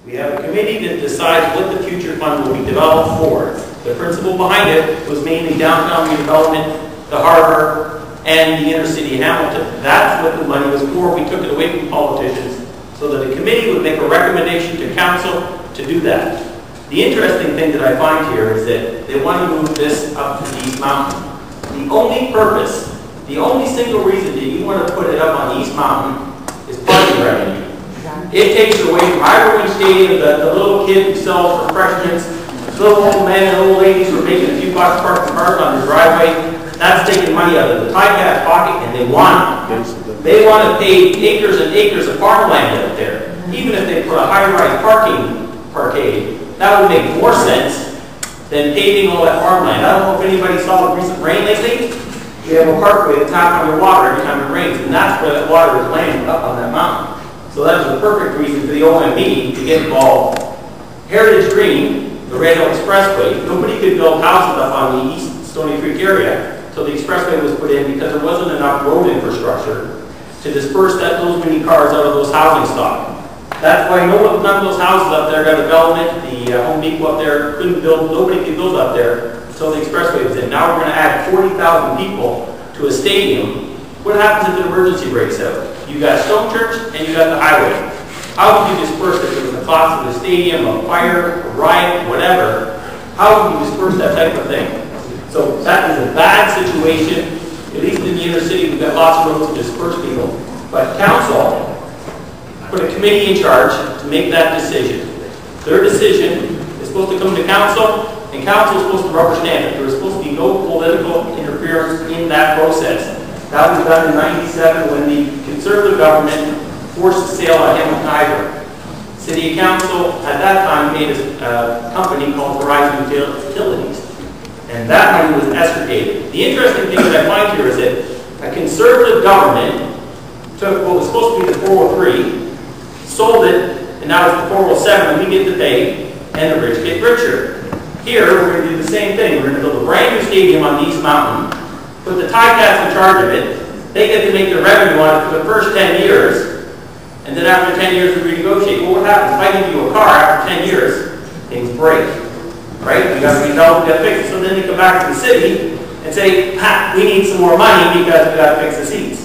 We have a committee that decides what the future fund will be developed for. The principle behind it was mainly downtown redevelopment, the harbor, and the inner city of Hamilton. That's what the money was for. We took it away from politicians so that the committee would make a recommendation to council to do that. The interesting thing that I find here is that they want to move this up to the East Mountain. The only purpose, the only single reason that you want to put it up on the East Mountain is parking revenue. It takes away from Ivory Stadium, the little kid who sells refreshments, little old men and old ladies who are making a few bucks parking cars on their driveway. That's taking money out of the Ticats pocket, and they want it. They want to pay acres and acres of farmland out there. Even if they put a high-rise parkade, that would make more sense than paving all that farmland. I don't know if anybody saw the recent rain lately. We have a parkway that's tap underwater every time it rains, and that's where that water is landing up on that mountain. So that was a perfect reason for the OMB to get involved. Heritage Green, the Red Hill Expressway, nobody could build houses up on the East Stony Creek area until the expressway was put in because there wasn't enough road infrastructure to disperse those many cars out of those housing stock. That's why none of those houses up there got development. The Home Depot up there couldn't build, nobody could build up there until the expressway was in. Now we're going to add 40,000 people to a stadium. What happens if an emergency breaks out? You got Stone Church and you got the highway. How would you disperse if there was a collapse of the stadium, a fire, a riot, whatever? How would you disperse that type of thing? So that is a bad situation. At least in the inner city, we've got lots of roads to disperse people. But council put a committee in charge to make that decision. Their decision is supposed to come to council, and council is supposed to rubber stamp it. There was supposed to be no political interference in that process. That was done in '97 when the Conservative government forced the sale of Hamilton Hydro. City Council at that time made a company called Horizon Utilities. And that money was extricated. The interesting thing that I find here is that a Conservative government took what was supposed to be the 403, sold it, and now it's the 407, and we get to pay, and the rich get richer. Here, we're going to do the same thing. We're going to build a brand new stadium on the East Mountain, put the Ticats in charge of it. They get to make their revenue on it for the first 10 years, and then after 10 years we renegotiate. Well, what happens? If I give you a car after 10 years, things break. Right? We got to redevelop, we got to fix it. So then they come back to the city and say, we need some more money because we got to fix the seats.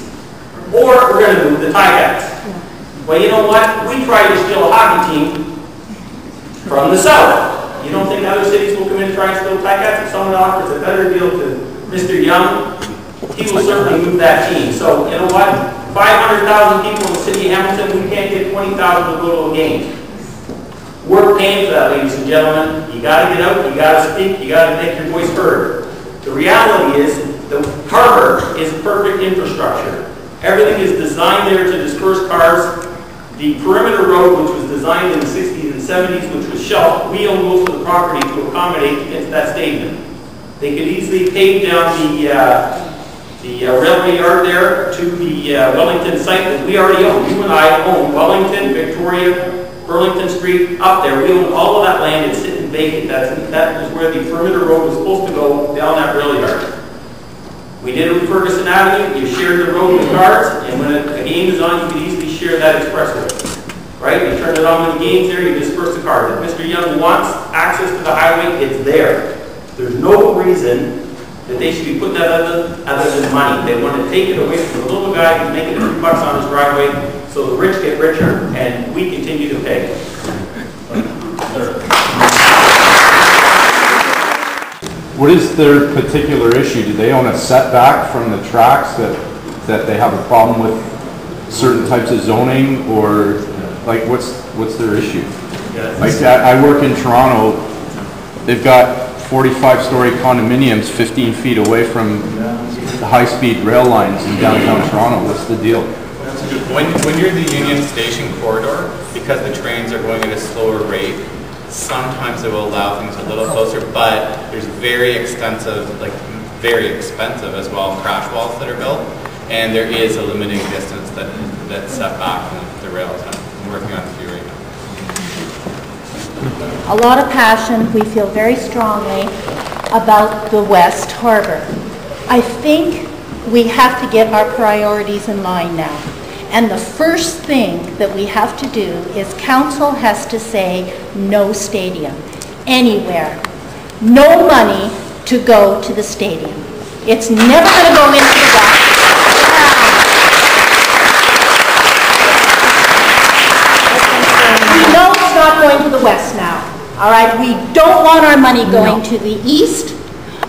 Or we're going to move the Ticats. Well, you know what? We tried to steal a hockey team from the south. You don't think other cities will come in and try and steal Ticats? If someone offers a better deal to Mr. Young, he will certainly move that team. So, you know what? 500,000 people in the city of Hamilton, we can't get 20,000 to go to a game. We're paying for that, ladies and gentlemen. You got to get out, you got to speak, you got to make your voice heard. The reality is the harbor is perfect infrastructure. Everything is designed there to disperse cars. The perimeter road, which was designed in the 60s and 70s, which was shelved, we own most of the property to accommodate into that stadium. They could easily pave down the railway yard there to the Wellington site that we already own. You and I own Wellington, Victoria, Burlington Street, up there. We own all of that land. It's sitting vacant. That was where the perimeter road was supposed to go, down that rail yard. We did it with Ferguson Avenue. You shared the road with cars, and when a game is on, you can easily share that expressway. Right? You turn it on when the game's there, you disperse the cars. If Mr. Young wants access to the highway, it's there. There's no reason that they should be putting that other than money. They want to take it away from the little guy who's making a few bucks on his driveway, so the rich get richer, and we continue to pay. What is their particular issue? Do they own a setback from the tracks that they have a problem with certain types of zoning, or like what's their issue? Like I work in Toronto. They've got 45-story condominiums 15 feet away from the high-speed rail lines in downtown Toronto. What's the deal? When you're in the Union Station corridor, because the trains are going at a slower rate, sometimes it will allow things a little closer, but there's very extensive, very expensive as well, crash walls that are built, and there is a limiting distance that's set back from the rails. I'm working on a few right now. A lot of passion. We feel very strongly about the West Harbour. I think we have to get our priorities in line now. And the first thing that we have to do is council has to say no stadium anywhere. No money to go to the stadium. It's never going to go into the West. We know it's not going to the West now. All right, we don't want our money going to the East.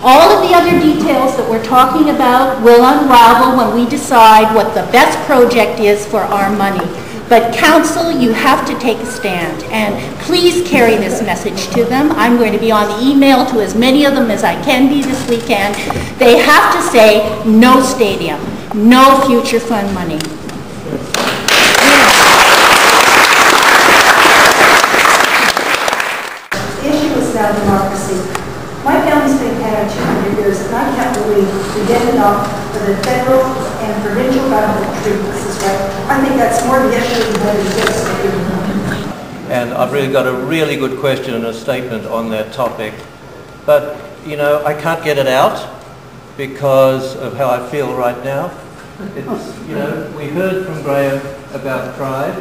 All of the other details that we're talking about will unravel when we decide what the best project is for our money. But council, you have to take a stand, and please carry this message to them. I'm going to be on the email to as many of them as I can be this weekend. They have to say no stadium, no future fund money. The issue is about democracy. My family's been in Canada 200 years, and I can't believe we get enough for the federal and provincial government to treat this way. I think that's more the issue than what it is. And I've really got a really good question and a statement on that topic. But, you know, I can't get it out because of how I feel right now. It's, you know, we heard from Graham about pride,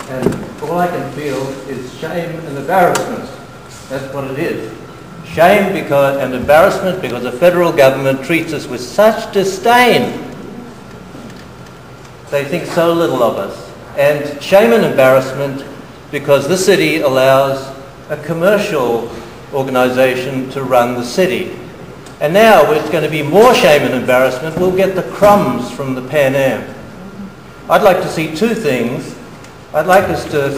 and all I can feel is shame and embarrassment. That's what it is. Shame and embarrassment because the federal government treats us with such disdain. They think so little of us. And shame and embarrassment because the city allows a commercial organisation to run the city. And now it's going to be more shame and embarrassment. We'll get the crumbs from the Pan Am. I'd like to see two things. I'd like us to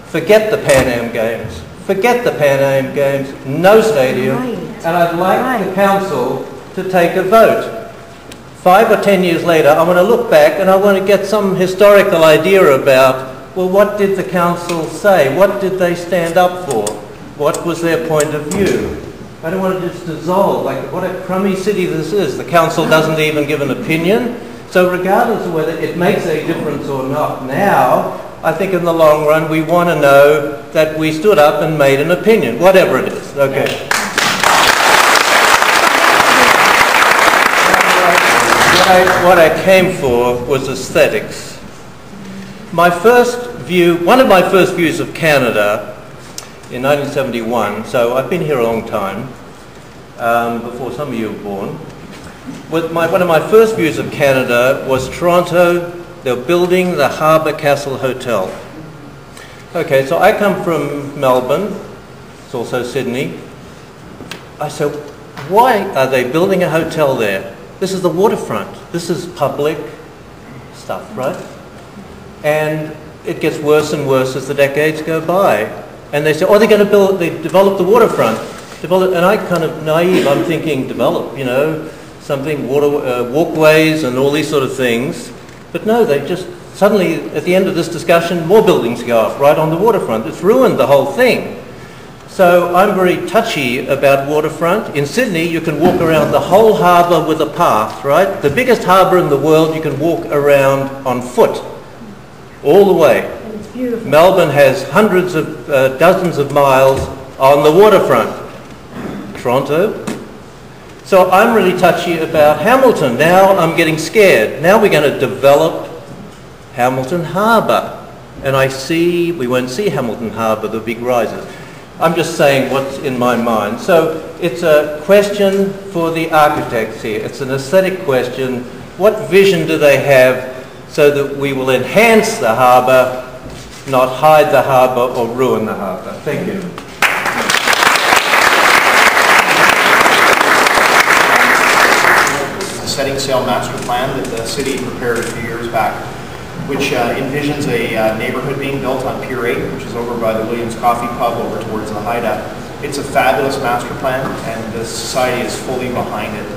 forget the Pan Am Games. Forget the Pan Am Games, no stadium, and I'd like the council to take a vote. 5 or 10 years later, I want to look back and I want to get some historical idea about, well, what did the council say? What did they stand up for? What was their point of view? I don't want to just dissolve, like what a crummy city this is. The council doesn't even give an opinion. So regardless of whether it makes a difference or not now, I think in the long run we want to know that we stood up and made an opinion, whatever it is. Okay. What I came for was aesthetics. My first view, one of my first views of Canada in 1971, so I've been here a long time, before some of you were born. One of my first views of Canada was Toronto. They're building the Harbour Castle Hotel. Okay, so I come from Melbourne, it's also Sydney. I said, why are they building a hotel there? This is the waterfront. This is public stuff, right? And it gets worse and worse as the decades go by. And they say, oh, they're going to develop the waterfront. And I kind of naive, I'm thinking develop, you know, something, walkways and all these sort of things. But no, they just suddenly, at the end of this discussion, more buildings go up right on the waterfront. It's ruined the whole thing. So I'm very touchy about waterfront. In Sydney, you can walk around the whole harbour with a path, right? The biggest harbour in the world, you can walk around on foot, all the way. And it's beautiful. Melbourne has hundreds of, dozens of miles on the waterfront. Toronto. So I'm really touchy about Hamilton. Now I'm getting scared. Now we're going to develop Hamilton Harbour. And I see, we won't see Hamilton Harbour, the big rises. I'm just saying what's in my mind. So it's a question for the architects here. It's an aesthetic question. What vision do they have so that we will enhance the harbour, not hide the harbour or ruin the harbour? Thank you. Setting sail master plan that the city prepared a few years back, which envisions a neighborhood being built on Pier 8, which is over by the Williams Coffee Pub over towards the Hideout. It's a fabulous master plan, and the society is fully behind it.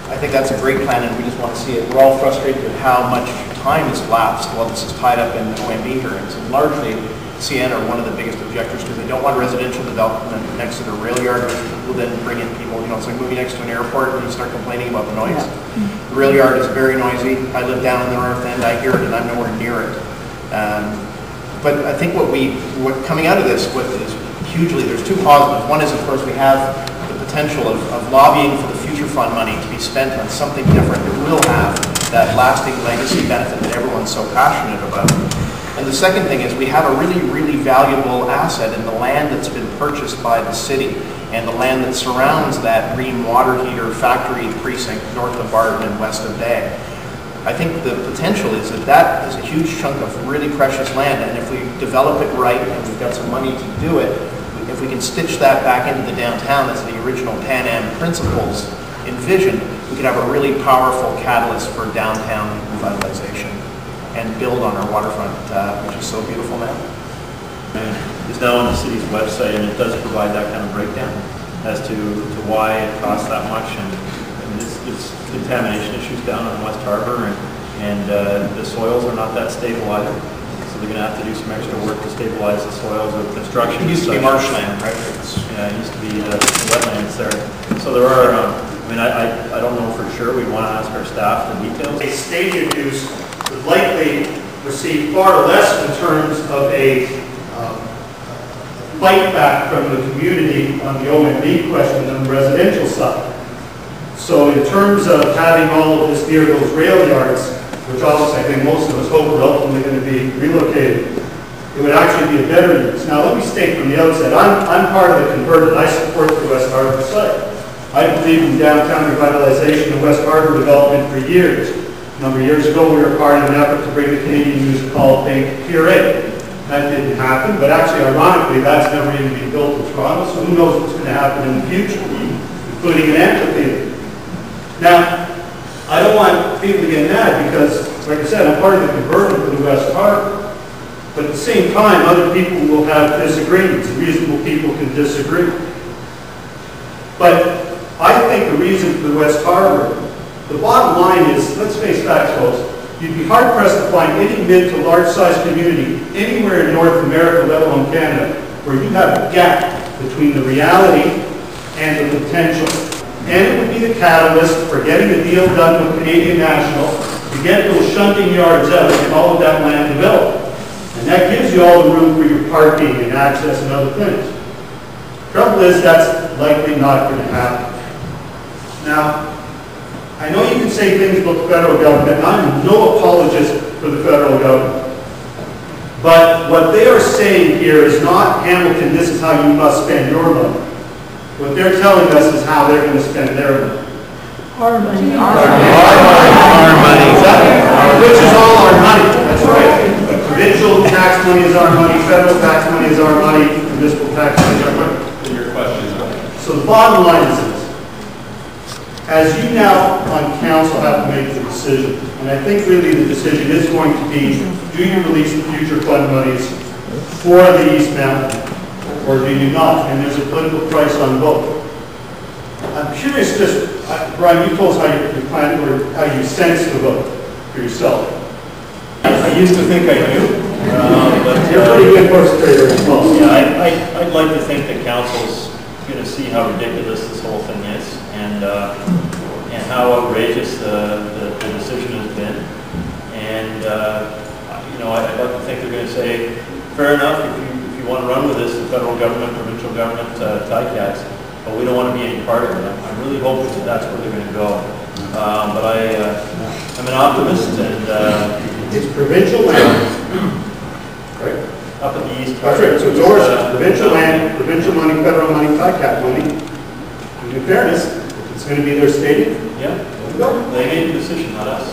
I think that's a great plan, and we just want to see it. We're all frustrated with how much time has elapsed while this is tied up in OMB hearings. And largely, CN are one of the biggest objectors because they don't want residential development next to the rail yard, which will then bring in people. You know, it's like moving next to an airport and you start complaining about the noise. Yeah. The rail yard is very noisy. I live down in the north end. I hear it, and I'm nowhere near it. But I think what coming out of this is hugely, there's two positives. One is, of course, we have the potential of lobbying for the future fund money to be spent on something different that will have that lasting legacy benefit that everyone's so passionate about. And the second thing is we have a really, really valuable asset in the land that's been purchased by the city and the land that surrounds that green water heater factory precinct north of Barton and west of Bay. I think the potential is that that is a huge chunk of really precious land, and if we develop it right and we've got some money to do it, if we can stitch that back into the downtown as the original Pan Am principles envisioned, we could have a really powerful catalyst for downtown revitalization and build on our waterfront, which is so beautiful now. Is now on the city's website, and it does provide that kind of breakdown as to why it costs that much, and it's contamination issues down on West Harbour, and the soils are not that stable either. So they're going to have to do some extra work to stabilize the soils with construction. It used to be marshland, right? Yeah, it used to be the wetlands there. So there are, I don't know for sure. We want to ask our staff the details. A stadium use would likely receive far less in terms of a fight back from the community on the OMB question than the residential side. So in terms of having all of this near those rail yards, which obviously I think most of us hope are ultimately going to be relocated, it would actually be a better use. Now let me state from the outset, I'm part of the converted. I support the West Harbour site. I believe in downtown revitalization and West Harbour development for years. A number of years ago we were part of an effort to bring the Canadian music hall to Thier. That didn't happen, but actually ironically that's never even been built in Toronto, so who knows what's going to happen in the future, including an amphitheater. Now, I don't want people to get mad because, like I said, I'm part of the conversion for the West Harbour. But at the same time, other people will have disagreements. Reasonable people can disagree. But I think the reason for the West Harbour, the bottom line is, let's face facts, folks, you'd be hard-pressed to find any mid to large-sized community anywhere in North America, let alone Canada, where you have a gap between the reality and the potential. And it would be the catalyst for getting a deal done with Canadian National to get those shunting yards out and all of that land developed. And that gives you all the room for your parking and access and other things. Trouble is, that's likely not going to happen. Now, I know you can say things about the federal government, and I'm no apologist for the federal government. But what they are saying here is not, Hamilton, this is how you must spend your money. What they're telling us is how they're going to spend their money. Our money. Our money. Which is all our money. That's right. Provincial tax money is our money, federal tax money is our money, municipal tax money is our money. Your question is what? So the bottom line is this. As you now on council have to make the decision, and I think really the decision is going to be, do you release the future fund monies for the East Mountain, or do you not? And there's a political price on both. I'm curious, just, Brian, you told us how you plan, or how you sense the vote for yourself. I used to think I knew. But you're a pretty good person trader as well. Yeah, I'd like to think that council's going to see how ridiculous this whole thing is, and how outrageous the decision has been. And I'd like to think they're going to say, fair enough, if you want to run with this, the federal government, provincial government, tie-cats, but we don't want to be any part of it. I'm really hoping that that's where they're going to go. But I'm an optimist, and it's provincial land. Right? Up in the east. That's right. So it's ours. Provincial land, provincial money, federal money, tie-cat money. And in fairness, if it's going to be their stadium, yeah, they made the decision, not us.